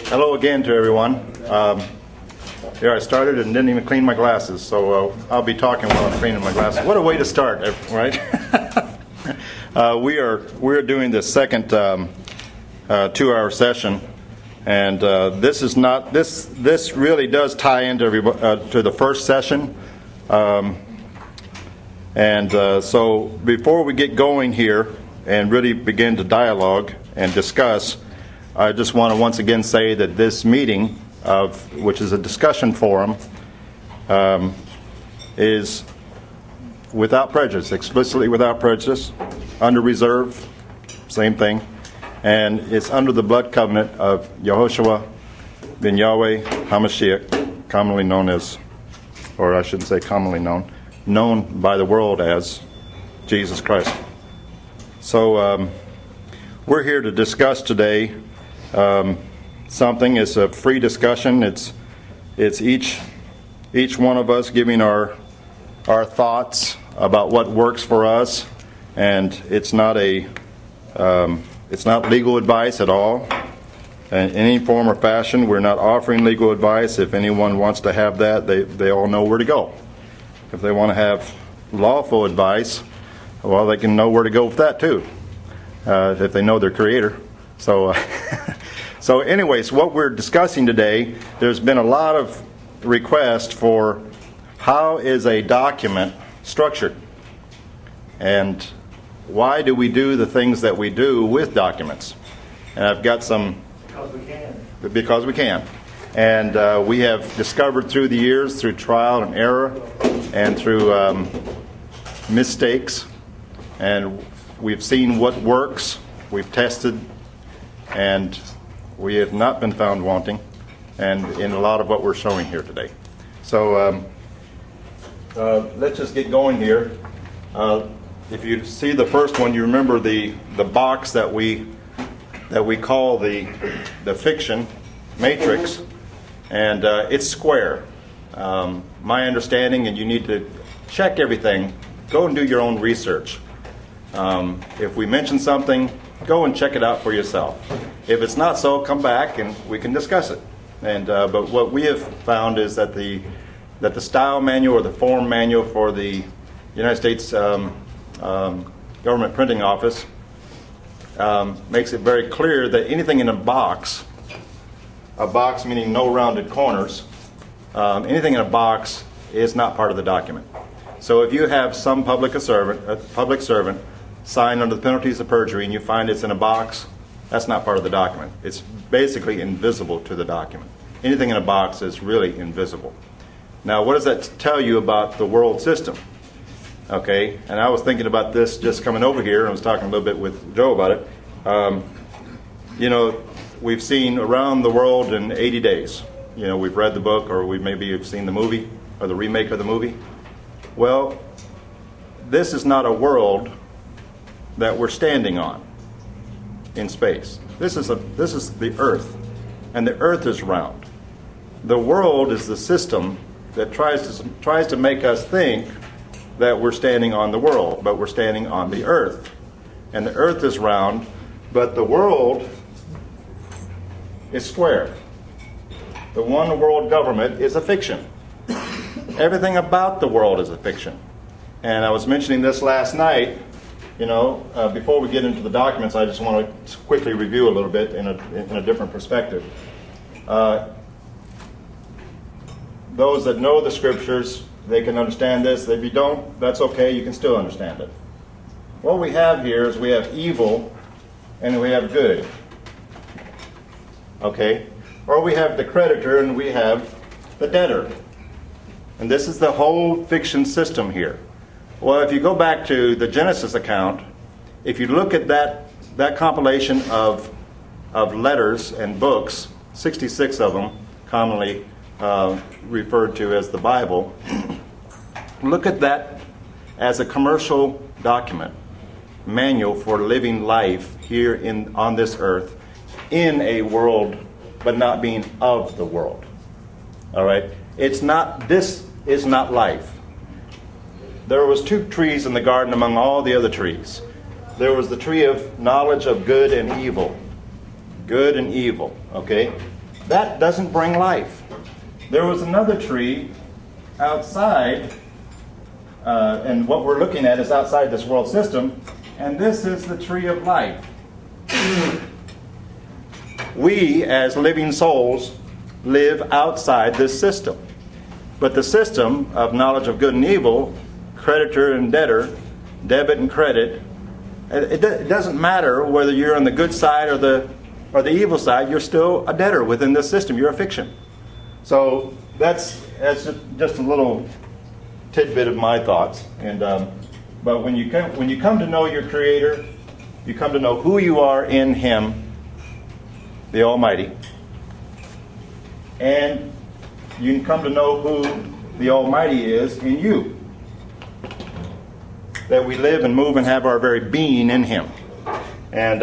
Hello again to everyone. Here I started and didn't even clean my glasses, so I'll be talking while I'm cleaning my glasses. What a way to start, right? We're doing the second 2-hour session, and this really does tie into to the first session, so before we get going here and really begin to dialogue and discuss, I just want to once again say that this meeting, which is a discussion forum, is without prejudice, explicitly without prejudice, under reserve, same thing, and it's under the blood covenant of Yehoshua ben Yahweh HaMashiach, commonly known as, or I shouldn't say commonly known by the world as Jesus Christ. So we're here to discuss today something. It's a free discussion. It's each one of us giving our thoughts about what works for us, and it's not legal advice at all in any form or fashion. We're not offering legal advice. If anyone wants to have that, they all know where to go. If they want to have lawful advice, well, they can know where to go with that too, if they know their Creator. So anyways, what we're discussing today, there's been a lot of requests for how is a document structured, and why do we do the things that we do with documents. And I've got some... Because we can. And we have discovered through the years, through trial and error, and through mistakes, and we've seen what works, we've tested, and we have not been found wanting, and in a lot of what we're showing here today. So let's just get going here. If you see the first one, you remember the box that we call the fiction matrix, and it's square. My understanding, and you need to check everything, go and do your own research. If we mention something, go and check it out for yourself. If it's not so, come back and we can discuss it. And but what we have found is that the style manual or the form manual for the United States Government Printing Office makes it very clear that anything in a box meaning no rounded corners, anything in a box is not part of the document. So if you have some public servant signed under the penalties of perjury and you find it's in a box, that's not part of the document. It's basically invisible to the document. Anything in a box is really invisible. Now, what does that tell you about the world system? Okay, and I was thinking about this just coming over here. I was talking a little bit with Joe about it. We've seen around the world in 80 days. We've read the book, or we maybe have seen the movie, or the remake of the movie. Well, this is not a world that we're standing on in space. This is the Earth, and the Earth is round. The world is the system that tries to make us think that we're standing on the world, but we're standing on the Earth. And the Earth is round, but the world is square. The one world government is a fiction. Everything about the world is a fiction. And I was mentioning this last night. Before we get into the documents, I just want to quickly review a little bit in a different perspective. Those that know the scriptures, they can understand this. If you don't, that's okay. You can still understand it. What we have here is we have evil and we have good. Okay? Or we have the creditor and we have the debtor. And this is the whole fiction system here. Well, if you go back to the Genesis account, if you look at that compilation of letters and books, 66 of them, commonly referred to as the Bible, look at that as a commercial document, manual for living life here on this earth, in a world, but not being of the world. All right? This is not life. There was 2 trees in the garden among all the other trees. There was the tree of knowledge of good and evil. good and evil. Okay? That doesn't bring life. There was another tree outside, and what we're looking at is outside this world system, and this is the tree of life. We, as living souls, live outside this system. But the system of knowledge of good and evil, creditor and debtor, debit and credit, it doesn't matter whether you're on the good side or the evil side, you're still a debtor within this system. You're a fiction. So that's just a little tidbit of my thoughts. And but when you come to know your Creator, you come to know who you are in Him, the Almighty, and you can come to know who the Almighty is in you. That we live and move and have our very being in Him. And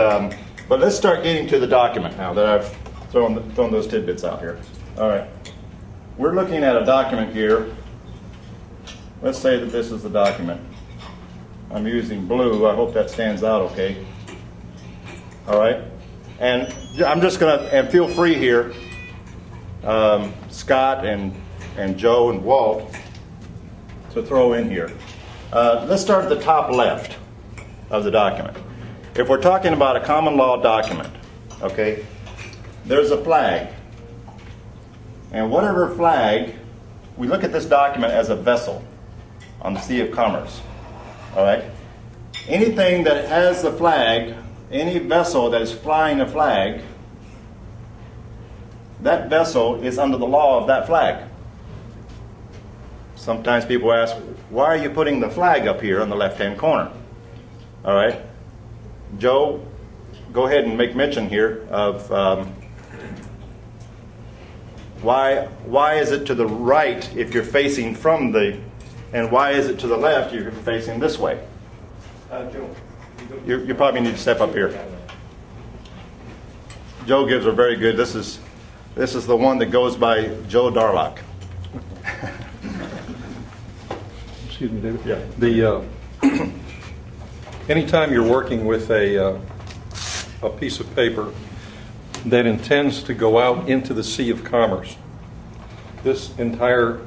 but let's start getting to the document now that I've thrown those tidbits out here. All right. We're looking at a document here. Let's say that this is the document. I'm using blue. I hope that stands out okay. All right. And I'm just going to, and feel free here, Scott and Joe and Walt, to throw in here. Let's start at the top left of the document. If we're talking about a common law document, okay, there's a flag. And whatever flag, we look at this document as a vessel on the Sea of Commerce. All right? Anything that has the flag, any vessel that is flying a flag, that vessel is under the law of that flag. Sometimes people ask, why are you putting the flag up here on the left-hand corner? All right? Joe, go ahead and make mention here of why is it to the right if you're facing from the, and why is it to the left if you're facing this way? Joe, you probably need to step up here. Joe gives a very good, this is the one that goes by Joe Darlock. Excuse me, David. Yeah. The anytime you're working with a piece of paper that intends to go out into the Sea of Commerce, this entire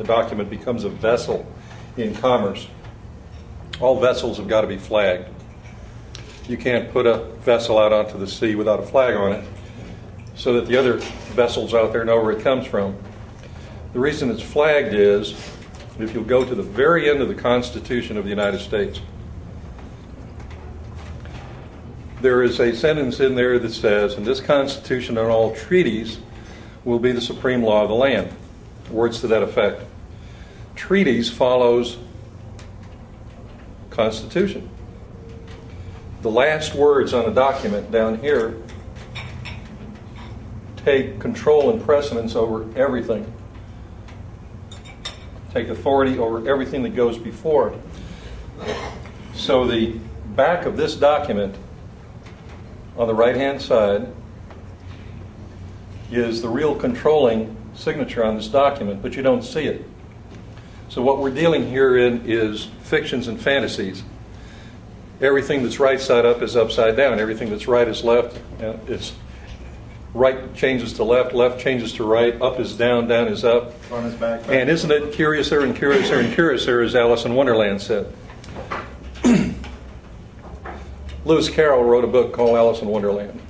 document becomes a vessel in commerce. All vessels have got to be flagged. You can't put a vessel out onto the sea without a flag on it so that the other vessels out there know where it comes from. The reason it's flagged is, if you'll go to the very end of the Constitution of the United States, there is a sentence in there that says, "And this Constitution and all treaties will be the supreme law of the land." Words to that effect. Treaties follows Constitution. The last words on the document down here take control and precedence over everything. Take authority over everything that goes before it. So the back of this document on the right-hand side is the real controlling signature on this document, but you don't see it. So what we're dealing here in is fictions and fantasies. Everything that's right side up is upside down. Everything that's right is left. It's right changes to left, left changes to right, up is down, down is up. On his back. And isn't it curiouser and curiouser and curiouser, as Alice in Wonderland said? Lewis Carroll wrote a book called Alice in Wonderland,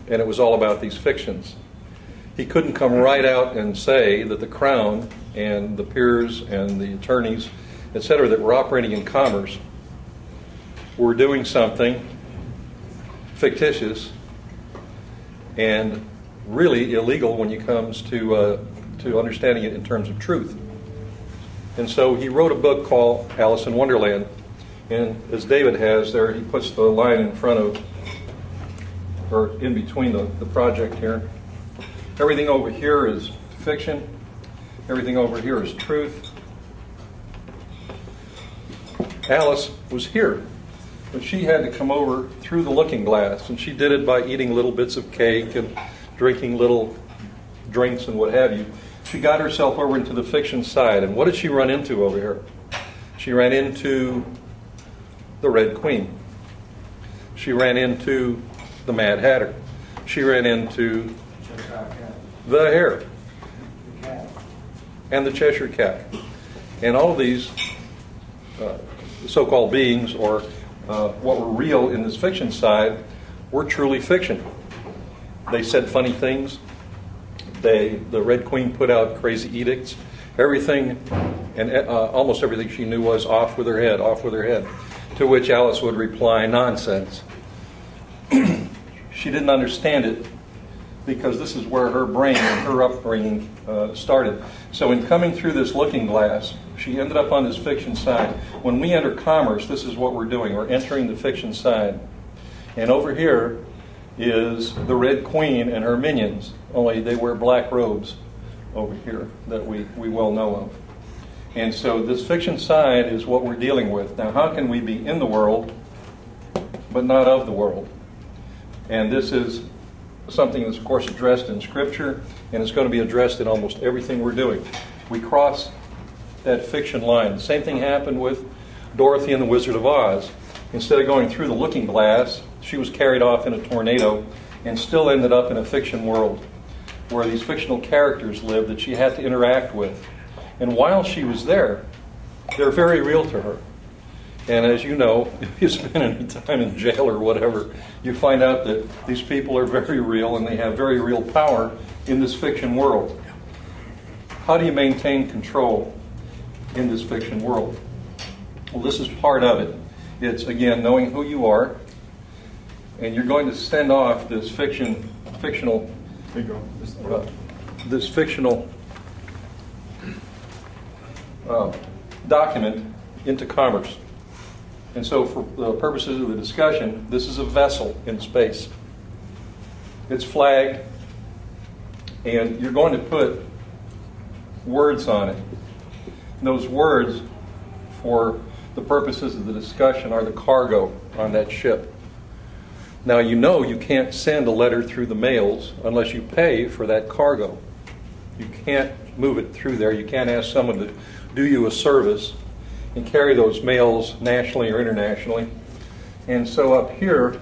and it was all about these fictions. He couldn't come right out and say that the Crown and the peers and the attorneys, etc., that were operating in commerce were doing something fictitious and really illegal when it comes to understanding it in terms of truth. And so he wrote a book called Alice in Wonderland. And as David has there, he puts the line in front of, or in between the project here. Everything over here is fiction. Everything over here is truth. Alice was here, but she had to come over through the looking glass, and she did it by eating little bits of cake and drinking little drinks and what have you. She got herself over into the fiction side, and what did she run into over here? She ran into the Red Queen. She ran into the Mad Hatter. she ran into the hare and the Cheshire Cat. And all of these so-called beings, or what were real in this fiction side, were truly fiction. They said funny things. The Red Queen put out crazy edicts. Everything, and almost everything she knew was off with her head, off with her head. To which Alice would reply, nonsense. She didn't understand it because this is where her brain and her upbringing started. So in coming through this looking glass, she ended up on this fiction side. When we enter commerce, this is what we're doing. We're entering the fiction side. And over here is the Red Queen and her minions, only they wear black robes over here that we well know of. And so this fiction side is what we're dealing with. Now, how can we be in the world but not of the world? And this is something that's, of course, addressed in Scripture, and it's going to be addressed in almost everything we're doing. We cross that fiction line. The same thing happened with Dorothy and the Wizard of Oz. Instead of going through the looking glass, she was carried off in a tornado and still ended up in a fiction world where these fictional characters lived that she had to interact with. And while she was there, they're very real to her. And as you know, if you spend any time in jail or whatever, you find out that these people are very real and they have very real power in this fiction world. How do you maintain control in this fiction world? Well, this is part of it. It's, again, knowing who you are, and you're going to send off this fictional document into commerce. And so for the purposes of the discussion, this is a vessel in space. It's flagged, and you're going to put words on it. And those words, for the purposes of the discussion, are the cargo on that ship. Now, you know you can't send a letter through the mails unless you pay for that cargo. You can't move it through there. You can't ask someone to do you a service and carry those mails nationally or internationally. And so up here,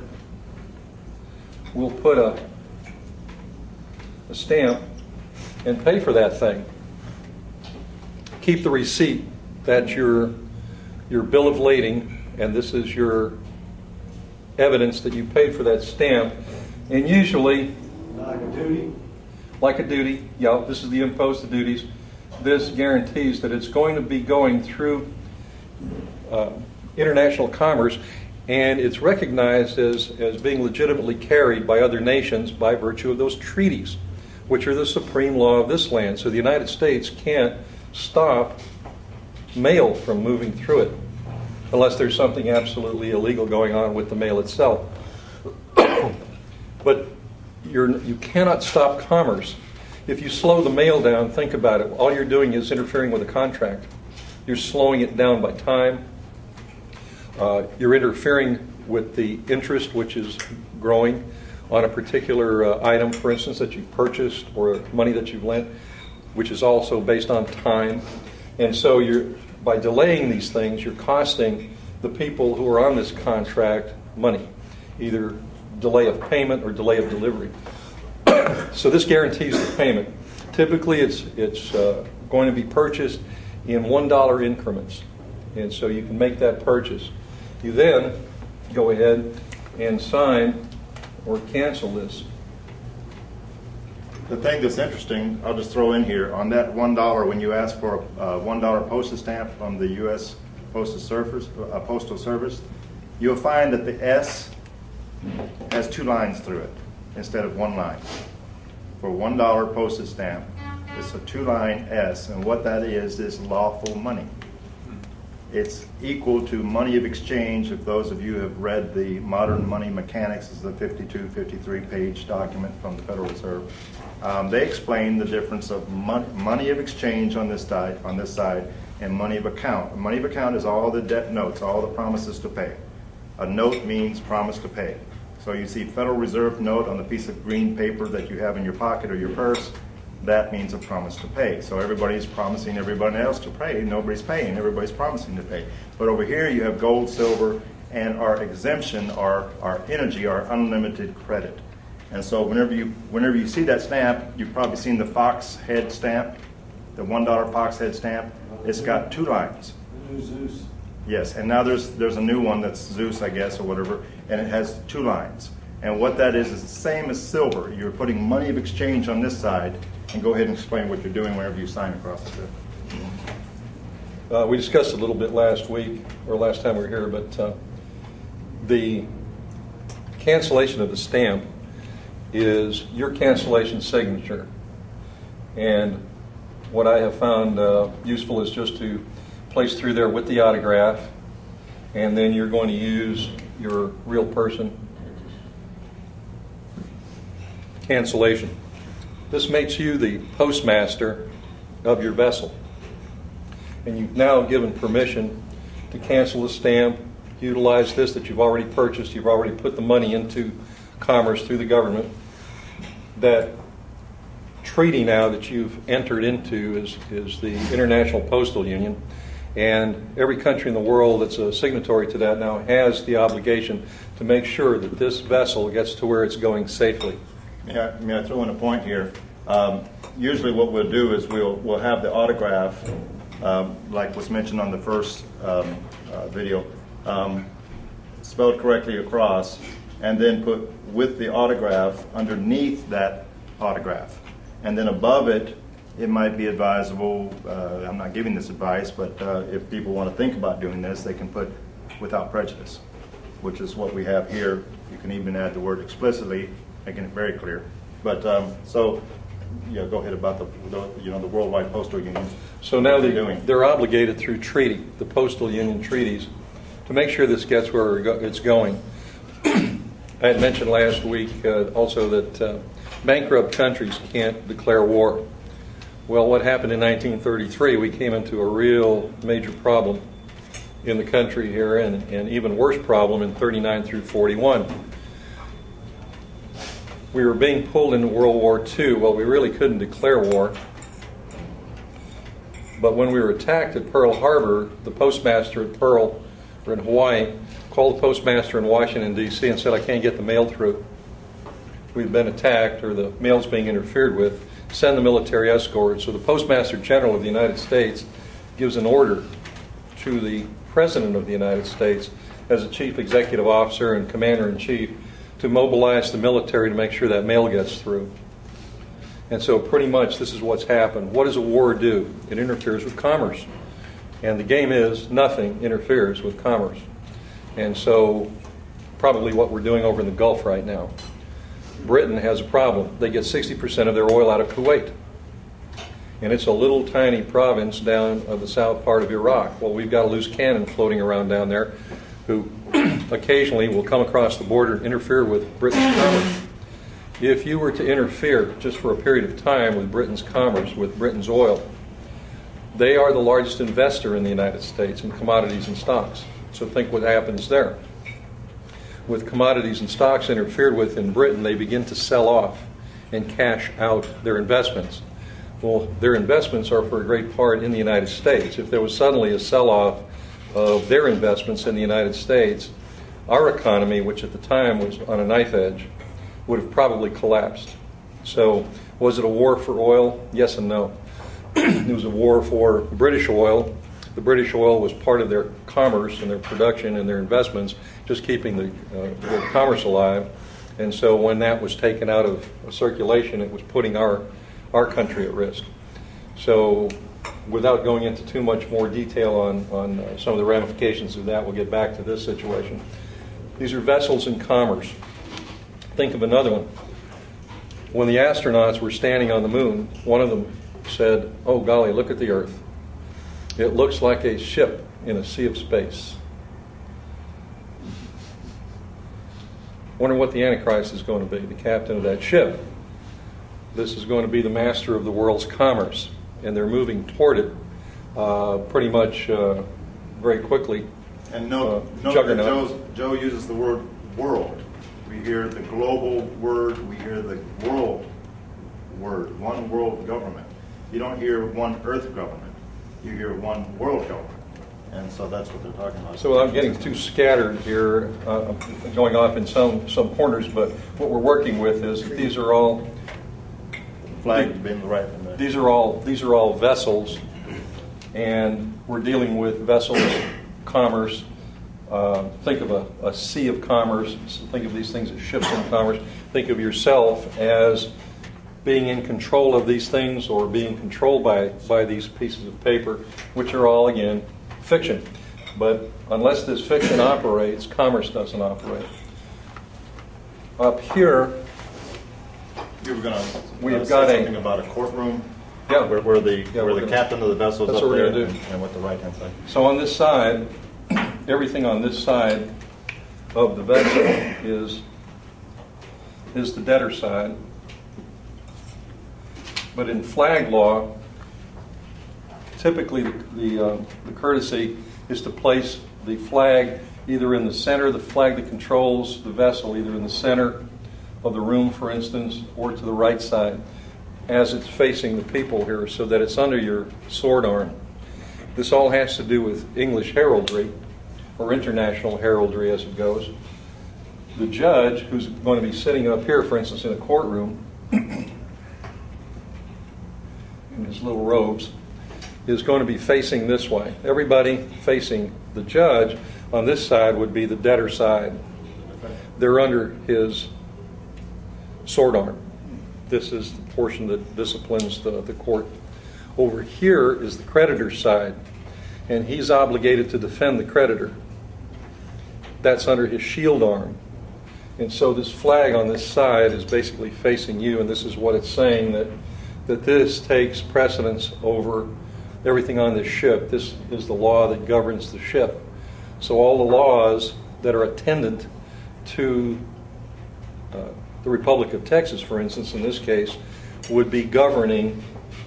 we'll put a stamp and pay for that thing. Keep the receipt. That's your bill of lading, and this is your evidence that you paid for that stamp. And usually, like a duty, yeah, this is the imposed duties. This guarantees that it's going to be going through international commerce, and it's recognized as being legitimately carried by other nations by virtue of those treaties, which are the supreme law of this land. So the United States can't stop mail from moving through it unless there's something absolutely illegal going on with the mail itself. But you cannot stop commerce. If you slow the mail down, think about it. All you're doing is interfering with a contract. You're slowing it down by time. You're interfering with the interest which is growing on a particular item, for instance, that you purchased, or money that you've lent, which is also based on time. And so by delaying these things, you're costing the people who are on this contract money, either delay of payment or delay of delivery. So this guarantees the payment. Typically, it's going to be purchased in $1 increments, and so you can make that purchase. You then go ahead and sign or cancel this. The thing that's interesting, I'll just throw in here, on that $1, when you ask for a $1 postage stamp from the U.S. Postal Service, you'll find that the S has 2 lines through it instead of 1 line. For $1 postage stamp, it's a 2-line S, and what that is lawful money. It's equal to money of exchange. If those of you have read the Modern Money Mechanics, is the 52, 53-page document from the Federal Reserve. They explain the difference of money of exchange on this side, and money of account. Money of account is all the debt notes, all the promises to pay. A note means promise to pay. So you see Federal Reserve note on the piece of green paper that you have in your pocket or your purse. That means a promise to pay. So everybody's promising everybody else to pay. Nobody's paying. Everybody's promising to pay. But over here you have gold, silver, and our exemption, our energy, our unlimited credit. And so whenever you see that stamp, you've probably seen the fox head stamp, the $1 fox head stamp. It's got 2 lines. The new Zeus. Yes, and now there's a new one that's Zeus, I guess, or whatever, and it has 2 lines. And what that is the same as silver. You're putting money of exchange on this side, and go ahead and explain what you're doing whenever you sign across the We discussed it a little bit last week, or last time we were here, but the cancellation of the stamp is your cancellation signature. And what I have found useful is just to place through there with the autograph, and then you're going to use your real person cancellation. This makes you the postmaster of your vessel. And you've now given permission to cancel the stamp, utilize this that you've already purchased, you've already put the money into commerce through the government. That treaty now that you've entered into is the International Postal Union, and every country in the world that's a signatory to that now has the obligation to make sure that this vessel gets to where it's going safely. May I throw in a point here? Usually what we'll do is we'll have the autograph, like was mentioned on the first video, spelled correctly across, and then put with the autograph underneath that autograph. And then above it, it might be advisable, I'm not giving this advice, but if people want to think about doing this, they can put without prejudice, which is what we have here. You can even add the word explicitly, making it very clear. But so, yeah, go ahead about the Worldwide Postal Union. So now they're obligated through treaty, the Postal Union treaties, to make sure this gets where it's going. I had mentioned last week also that bankrupt countries can't declare war. Well, what happened in 1933, we came into a real major problem in the country here, and even worse problem in 39 through 41. We were being pulled into World War II. Well, we really couldn't declare war. But when we were attacked at Pearl Harbor, the postmaster at Pearl, or in Hawaii, called the postmaster in Washington, D.C. and said, I can't get the mail through. We've been attacked, or the mail's being interfered with. Send the military escort. So the Postmaster General of the United States gives an order to the President of the United States as a Chief Executive Officer and Commander-in-Chief to mobilize the military to make sure that mail gets through. And so pretty much this is what's happened. What does a war do? It interferes with commerce. And the game is nothing interferes with commerce. And so probably what we're doing over in the Gulf right now. Britain has a problem. They get 60% of their oil out of Kuwait. And it's a little tiny province down of the south part of Iraq. Well, we've got a loose cannon floating around down there who occasionally will come across the border and interfere with Britain's commerce. If you were to interfere just for a period of time with Britain's commerce, with Britain's oil, they are the largest investor in the United States in commodities and stocks. So think what happens there. With commodities and stocks interfered with in Britain, they begin to sell off and cash out their investments. Well, their investments are for a great part in the United States. If there was suddenly a sell-off of their investments in the United States, our economy, which at the time was on a knife edge, would have probably collapsed. So was it a war for oil? Yes and no. It was a war for British oil. The British oil was part of their commerce and their production and their investments, just keeping the commerce alive. And so when that was taken out of circulation, it was putting our country at risk. So without going into too much more detail on some of the ramifications of that, we'll get back to this situation. These are vessels in commerce. Think of another one. When the astronauts were standing on the moon, one of them said, "Oh golly, look at the Earth. It looks like a ship in a sea of space." Wonder what the Antichrist is going to be, the captain of that ship. This is going to be the master of the world's commerce, and they're moving toward it pretty much very quickly. And note that Joe uses the word world. We hear the global word, we hear the world word, one world government. You don't hear one earth government. You hear one world government. And so that's what they're talking about. So I'm getting too scattered here, going off in some corners, but what we're working with is that these are all Flag being right in there. these are all vessels, and we're dealing with vessels, commerce. Think of a sea of commerce. So think of these things as ships in commerce. Think of yourself as being in control of these things or being controlled by these pieces of paper, which are all, again, fiction. But unless this fiction operates, commerce doesn't operate. Up here, You were going We've to say got something about a courtroom? Yeah. Where the we're gonna- captain of the vessel is that's up what we're there gonna do. and what the right-hand side. so on this side, everything on this side of the vessel is the debtor side. But in flag law, typically the courtesy is to place the flag either in the center, the flag that controls the vessel, either in the center of the room, for instance, or to the right side, as it's facing the people here, so that it's under your sword arm. This all has to do with English heraldry, or international heraldry as it goes. The judge, who's going to be sitting up here, for instance, in a courtroom, in his little robes, is going to be facing this way. Everybody facing the judge on this side would be the debtor side. They're under his sword arm. This is the portion that disciplines the court. Over here is the creditor's side, and he's obligated to defend the creditor. That's under his shield arm. And so this flag on this side is basically facing you, and this is what it's saying, that this takes precedence over everything on this ship. This is the law that governs the ship. So all the laws that are attendant to the Republic of Texas, for instance, in this case, would be governing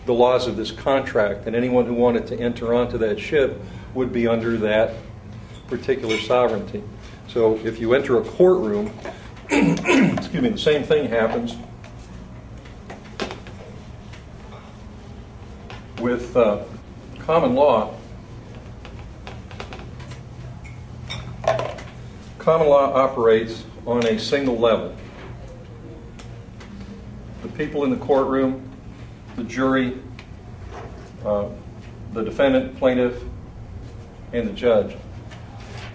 the laws of this contract, and anyone who wanted to enter onto that ship would be under that particular sovereignty. So if you enter a courtroom, excuse me, the same thing happens with common law. Common law operates on a single level. The people in the courtroom, the jury, the defendant, plaintiff, and the judge.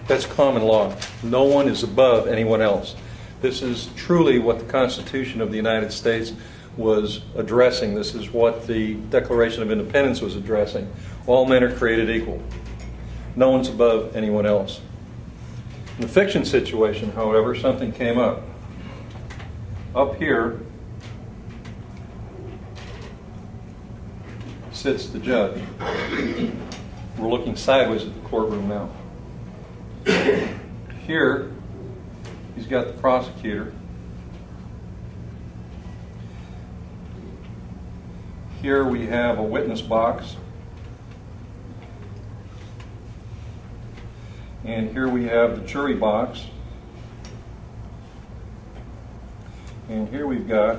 That's common law. No one is above anyone else. This is truly what the Constitution of the United States was addressing. This is what the Declaration of Independence was addressing. All men are created equal. No one's above anyone else. In the fiction situation, however, something came up. Up here sits the judge. We're looking sideways at the courtroom now. Here, he's got the prosecutor. Here we have a witness box. And here we have the jury box. And here we've got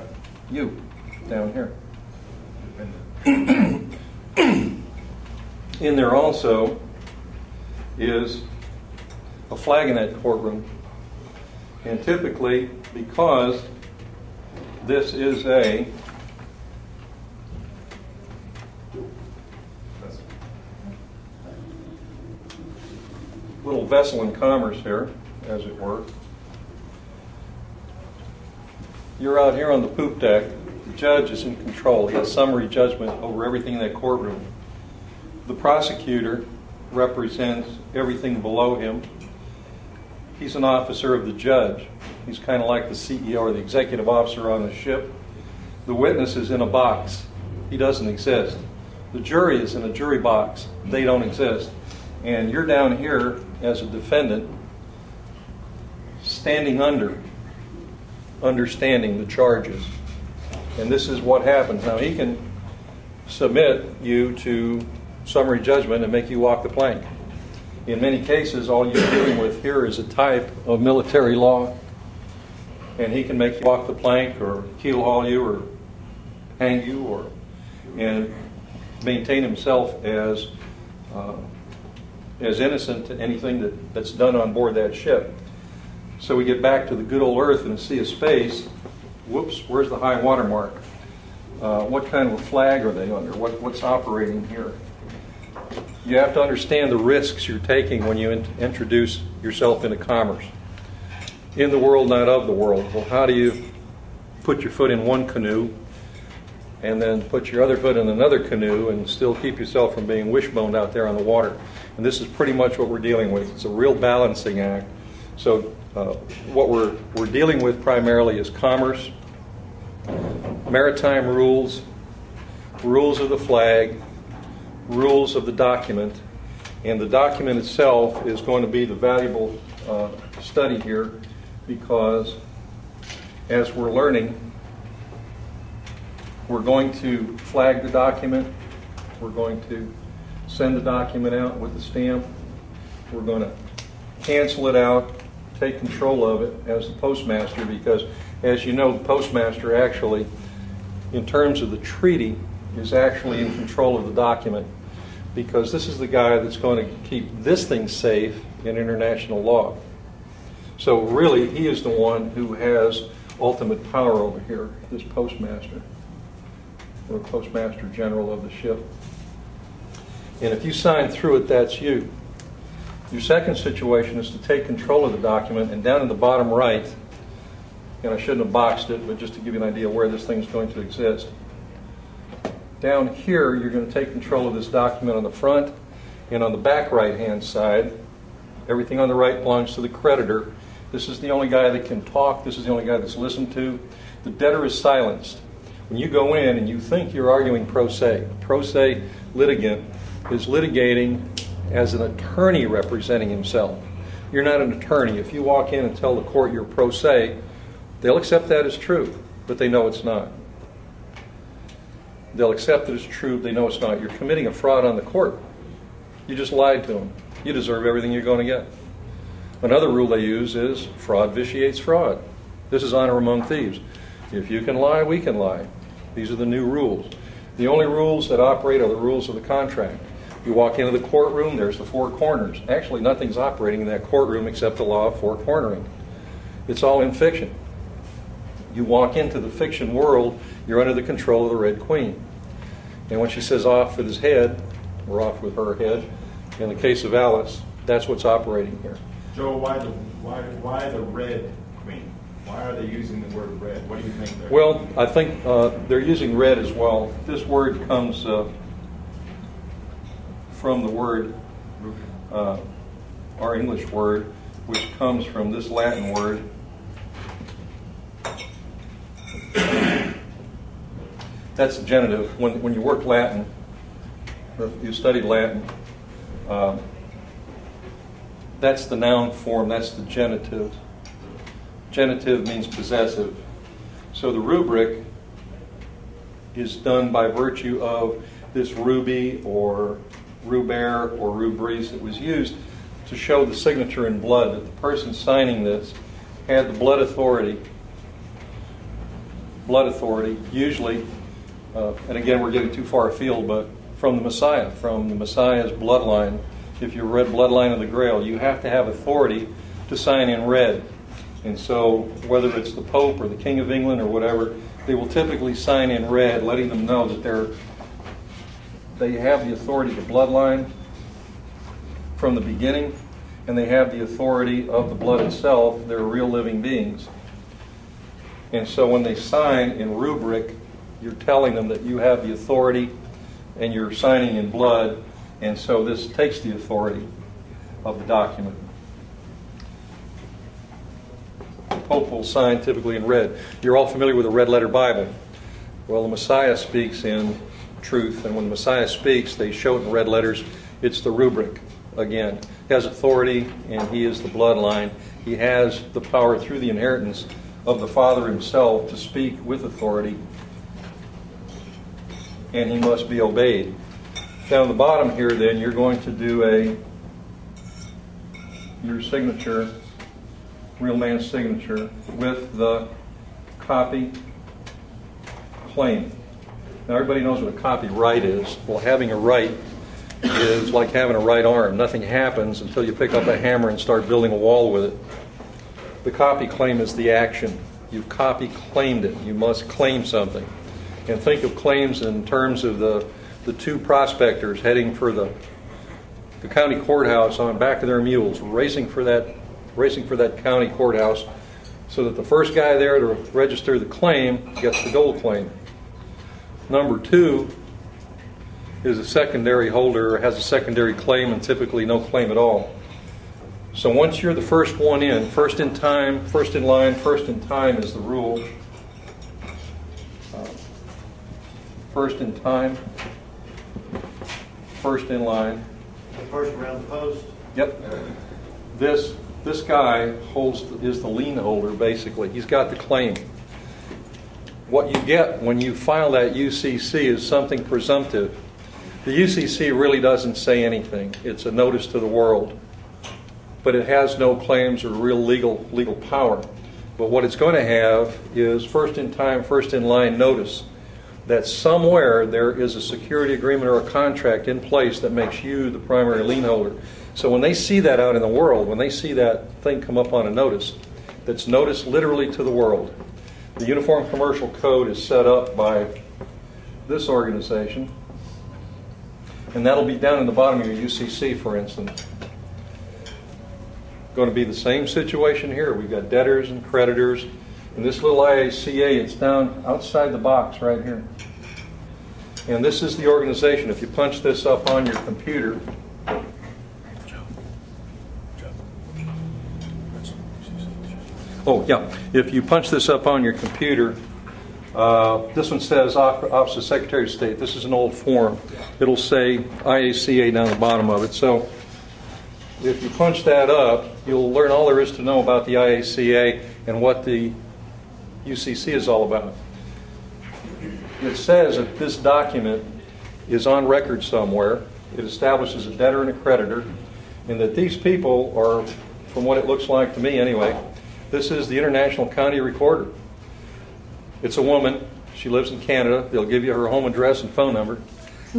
you down here. In there also is a flag in that courtroom. And typically, because this is a little vessel in commerce here, as it were, you're out here on the poop deck. The judge is in control. He has summary judgment over everything in that courtroom. The prosecutor represents everything below him. He's an officer of the judge. He's kind of like the CEO or the executive officer on the ship. The witness is in a box. He doesn't exist. The jury is in a jury box. They don't exist. And you're down here as a defendant, standing understanding the charges. And this is what happens. Now, he can submit you to summary judgment and make you walk the plank. In many cases, all you're dealing with here is a type of military law, and he can make you walk the plank or keel haul you or hang you and maintain himself as as innocent to anything that's done on board that ship. So we get back to the good old Earth in a sea of space. Whoops, where's the high water mark? What kind of a flag are they under? What's operating here? You have to understand the risks you're taking when you introduce yourself into commerce. In the world, not of the world. Well, how do you put your foot in one canoe and then put your other foot in another canoe and still keep yourself from being wishboned out there on the water? And this is pretty much what we're dealing with. It's a real balancing act. So what we're dealing with primarily is commerce, maritime rules, rules of the flag, rules of the document, and the document itself is going to be the valuable study here, because as we're learning, we're going to flag the document, we're going to send the document out with the stamp, we're going to cancel it out, take control of it as the postmaster, because as you know, the postmaster actually, in terms of the treaty, is actually in control of the document, because this is the guy that's going to keep this thing safe in international law. So really, he is the one who has ultimate power over here, this postmaster, or postmaster general of the ship. And if you sign through it, that's you. Your second situation is to take control of the document, and down in the bottom right, and I shouldn't have boxed it, but just to give you an idea where this thing's going to exist. Down here, you're going to take control of this document on the front, and on the back right-hand side, everything on the right belongs to the creditor. This is the only guy that can talk. This is the only guy that's listened to. The debtor is silenced. When you go in and you think you're arguing pro se, a pro se litigant is litigating as an attorney representing himself. You're not an attorney. If you walk in and tell the court you're pro se, they'll accept that as true, but they know it's not. They'll accept it as true, they know it's not. You're committing a fraud on the court. You just lied to them. You deserve everything you're going to get. Another rule they use is fraud vitiates fraud. This is honor among thieves. If you can lie, we can lie. These are the new rules. The only rules that operate are the rules of the contract. You walk into the courtroom, there's the four corners. Actually, nothing's operating in that courtroom except the law of four cornering. It's all in fiction. You walk into the fiction world, you're under the control of the Red Queen. And when she says off with his head, or off with her head, in the case of Alice, that's what's operating here. Joe, why the Red Queen? Why are they using the word red? What do you think there? Well, I think they're using red as well. This word comes from the word, our English word, which comes from this Latin word. That's the genitive. When you work Latin, you study Latin, that's the noun form, that's the genitive. Genitive means possessive. So the rubric is done by virtue of this ruby or rubere or rubris that was used to show the signature in blood, that the person signing this had the blood authority, usually, and again we're getting too far afield, but from the Messiah's bloodline. If you read Bloodline of the Grail, you have to have authority to sign in red. And so whether it's the Pope or the King of England or whatever, they will typically sign in red, letting them know that they have the authority of the bloodline from the beginning, and they have the authority of the blood itself. They're real living beings. And so when they sign in rubric, you're telling them that you have the authority and you're signing in blood, and so this takes the authority of the document. The Pope will sign typically in red. You're all familiar with the red letter Bible. Well, the Messiah speaks in truth, and when the Messiah speaks, they show it in red letters. It's the rubric again. He has authority, and he is the bloodline. He has the power through the inheritance of the Father himself to speak with authority, and he must be obeyed. Down the bottom here, then, you're going to do your signature, real man's signature, with the copy claim. Now, everybody knows what a copyright is. Well, having a right is like having a right arm. Nothing happens until you pick up a hammer and start building a wall with it. The copy claim is the action. You've copy claimed it. You must claim something. And think of claims in terms of the two prospectors heading for the county courthouse on the back of their mules, racing for that county courthouse, so that the first guy there to register the claim gets the gold claim. Number two is a secondary holder, has a secondary claim, and typically no claim at all. So once you're the first one in, first in time, first in line, first in time is the rule. First in time, first in line. The first around the post. Yep. This guy is the lien holder, basically. He's got the claim. What you get when you file that UCC is something presumptive. The UCC really doesn't say anything. It's a notice to the world. But it has no claims or real legal power. But what it's going to have is first in time, first in line notice that somewhere there is a security agreement or a contract in place that makes you the primary lien holder. So when they see that out in the world, when they see that thing come up on a notice, that's notice literally to the world. The Uniform Commercial Code is set up by this organization, and that'll be down in the bottom of your UCC, for instance. Going to be the same situation here. We've got debtors and creditors. And this little IACA, it's down outside the box right here. And this is the organization. If you punch this up on your computer, if you punch this up on your computer, this one says Office of Secretary of State. This is an old form. It'll say IACA down the bottom of it. So if you punch that up, you'll learn all there is to know about the IACA and what the UCC is all about. It says that this document is on record somewhere. It establishes a debtor and a creditor, and that these people are, from what it looks like to me anyway, this is the International County Recorder. It's a woman. She lives in Canada. They'll give you her home address and phone number,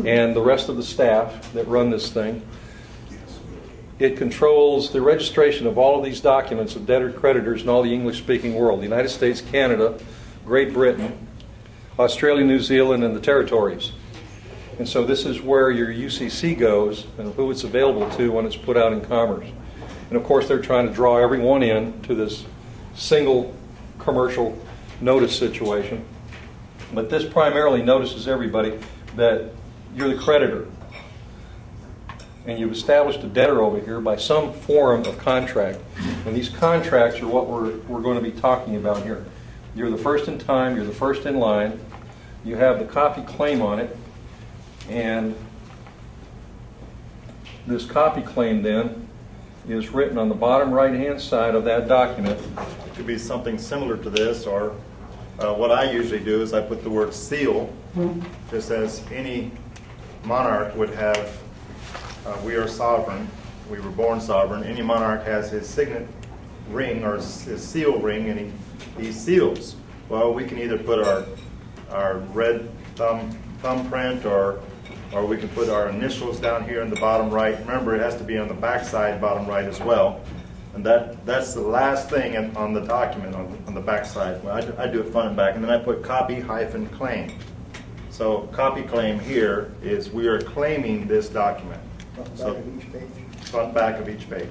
and the rest of the staff that run this thing. It controls the registration of all of these documents of debtor creditors in all the English-speaking world: the United States, Canada, Great Britain, Australia, New Zealand, and the territories. And so this is where your UCC goes and who it's available to when it's put out in commerce. And of course, they're trying to draw everyone in to this single commercial notice situation. But this primarily notices everybody that you're the creditor. And you've established a debtor over here by some form of contract. And these contracts are what we're going to be talking about here. You're the first in time, you're the first in line, you have the copy claim on it, and this copy claim then is written on the bottom right-hand side of that document. It could be something similar to this, or what I usually do is I put the word seal, just as any monarch would have. We are sovereign. We were born sovereign. Any monarch has his signet ring or his seal ring, and he seals. Well, we can either put our red thumbprint, or we can put our initials down here in the bottom right. Remember, it has to be on the back side, bottom right as well. And that's the last thing on the document on the back side. Well, I do it front and back, and then I put copy-claim. So copy claim here is we are claiming this document. Front and back of each page. Front and back of each page.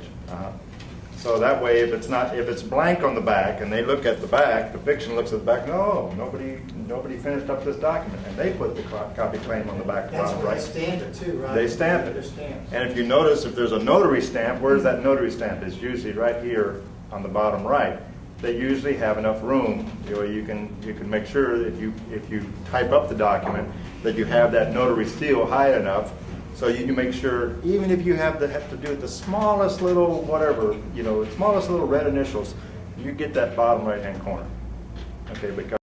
So that way, if it's blank on the back and they look at the back, the fiction looks at the back. No, nobody finished up this document, and they put the copy claim on the back. That's where right. they stamp it too, right? They stamp it. They're stamped. And if you notice, if there's a notary stamp, where's that notary stamp? It's usually right here on the bottom right. They usually have enough room. You can make sure that if you type up the document that you have that notary seal high enough. So you can make sure, even if you have to do it the smallest little whatever, smallest little red initials, you get that bottom right-hand corner. Okay, because